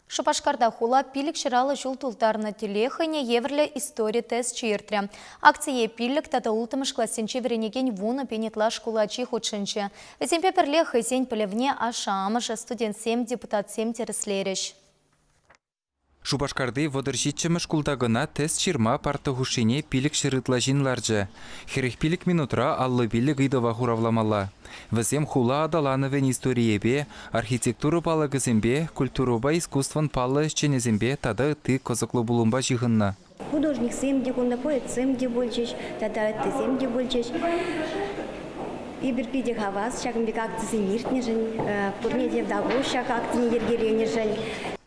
Шупашкарда хула пилік шыралы жул тултарны телехыне еврлі история тест чиртре. Акция пилік тата ултымыш классенче веренеген вуны пенетла школа чихутшынче. Веземпе перле хызень пілевне ашамыш студент 7 депутат 7 тереслереш. Шупашкарды водыржитчімі шкулдағына тест чирма парты хушине пилік шырытла жинларжы. Херек пилік минутра аллы пилік ыдыва хуравламала. Візем хула адалановен историебе, архитектуры палы гізембе, культуруба искусстван палы ченезембе тады ты козыклы булумба жиғынна. Художник семде кунда, поэт семде бульчиш, тада ты семде бульчиш. И берпиде хавас, шагымбек акциясы ниртнежен, пурнеде вдагу шаг акцияны ергеренежен.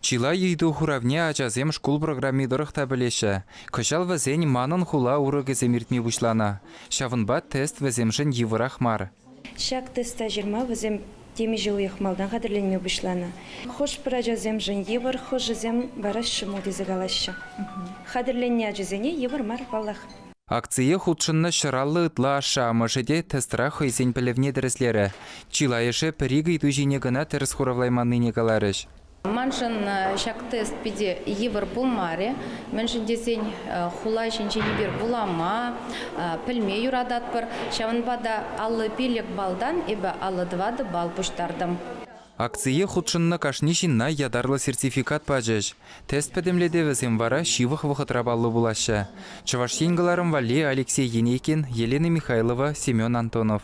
Чила ейду хуравне ачазем шкул программидорых табелеше. Кышал вазень манын хула урыгы земиртми бушлана. Шавынба тест ваземшен евырах мар. Шак теста жирма вазем теми же уехмалдан қадірленме бушлана. Хош пыра жазем жын евыр, хош жазем бараш шыму дезігалашы. Қадірленне ажызене евыр мар балах. Акция худшынны шыраллы ытла аша мышыде тестра хойсень пілевне діреслері. Чила еші пірігі тужине гына терес хуравлайманны негаларыш. Маншын шак тест пиде евр булмаре, меншін десен хула шенче ебер булама, пілме юрадат бір, шавынбада аллы пилек балдан, эбі аллы 2 бал пұштардым. Акция худшынны кашнишинна ядарлы сертификат пажыш. Тест пәдемледе візем вара шивых вұхытрабаллы булашы. Чываш енгіларым Вали Алексей Енейкин, Елена Михайлова, Семен Антонов.